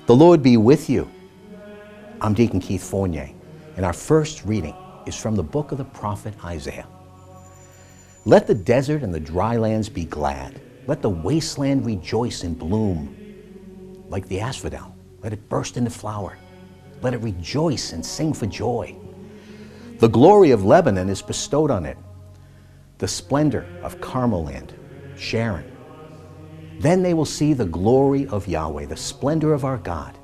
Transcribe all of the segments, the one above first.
The Lord be with you. I'm Deacon Keith Fournier, and our first reading is from the book of the prophet Isaiah. Let the desert and the dry lands be glad. Let the wasteland rejoice and bloom. Like the asphodel, let it burst into flower. Let it rejoice and sing for joy. The glory of Lebanon is bestowed on it, the splendor of Carmeland Sharon. Then they will see the glory of Yahweh, the splendor of our God.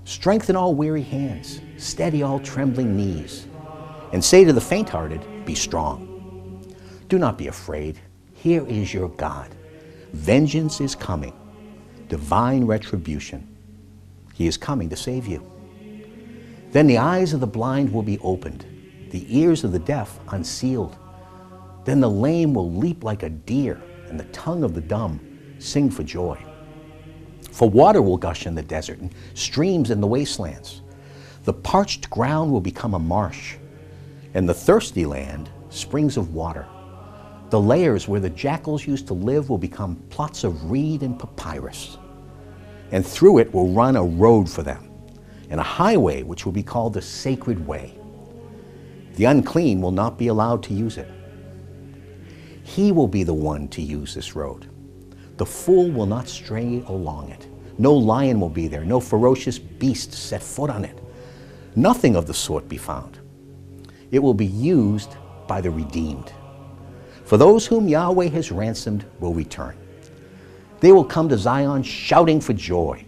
Strengthen all weary hands, steady all trembling knees, and say to the faint-hearted, be strong. Do not be afraid. Here is your God. Vengeance is coming, divine retribution. He is coming to save you. Then the eyes of the blind will be opened, the ears of the deaf unsealed. Then the lame will leap like a deer, and the tongue of the dumb sing for joy. For water will gush in the desert and streams in the wastelands. The parched ground will become a marsh, and the thirsty land springs of water. The lairs where the jackals used to live will become plots of reed and papyrus. And through it will run a road for them, and a highway which will be called the sacred way. The unclean will not be allowed to use it. He will be the one to use this road. The fool will not stray along it. No lion will be there, no ferocious beast set foot on it. Nothing of the sort be found. It will be used by the redeemed. For those whom Yahweh has ransomed will return. They will come to Zion shouting for joy,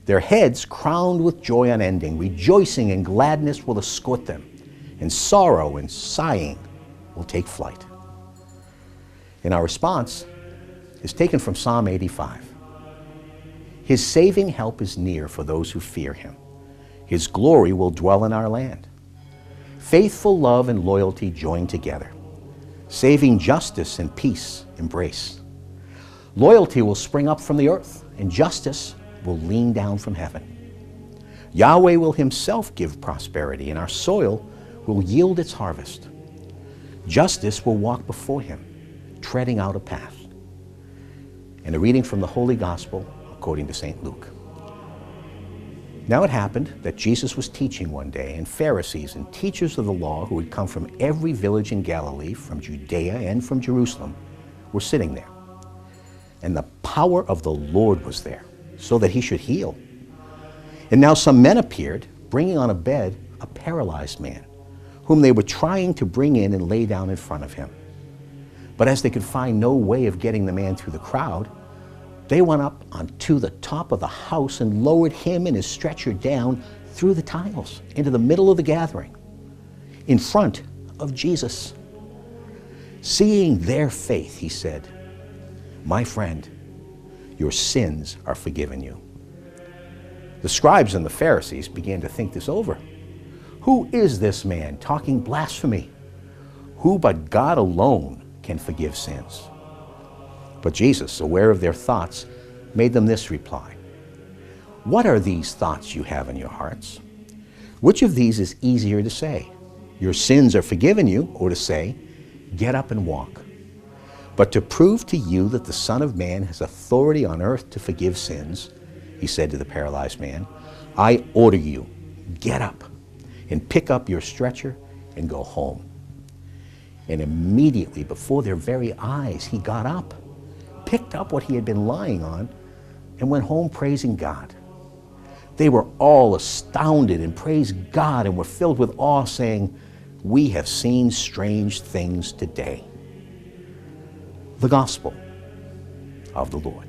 their heads crowned with joy unending. Rejoicing and gladness will escort them, and sorrow and sighing will take flight. And our response is taken from Psalm 85. His saving help is near for those who fear him. His glory will dwell in our land. Faithful love and loyalty join together. Saving justice and peace embrace. Loyalty will spring up from the earth, and justice will lean down from heaven. Yahweh will himself give prosperity, and our soil will yield its harvest. Justice will walk before him, treading out a path. And a reading from the Holy Gospel according to St. Luke. Now it happened that Jesus was teaching one day, and Pharisees and teachers of the law who had come from every village in Galilee, from Judea and from Jerusalem, were sitting there. And the power of the Lord was there, so that he should heal. And now some men appeared, bringing on a bed a paralyzed man, whom they were trying to bring in and lay down in front of him. But as they could find no way of getting the man through the crowd, they went up onto the top of the house and lowered him and his stretcher down through the tiles into the middle of the gathering, in front of Jesus. Seeing their faith, he said, "My friend, your sins are forgiven you." The scribes and the Pharisees began to think this over. Who is this man talking blasphemy? Who but God alone can forgive sins? But Jesus, aware of their thoughts, made them this reply. What are these thoughts you have in your hearts? Which of these is easier to say, your sins are forgiven you, or to say, get up and walk? But to prove to you that the Son of Man has authority on earth to forgive sins, he said to the paralyzed man, I order you, get up and pick up your stretcher and go home. And immediately before their very eyes, he got up, picked up what he had been lying on, and went home praising God. They were all astounded and praised God and were filled with awe, saying, we have seen strange things today. The Gospel of the Lord.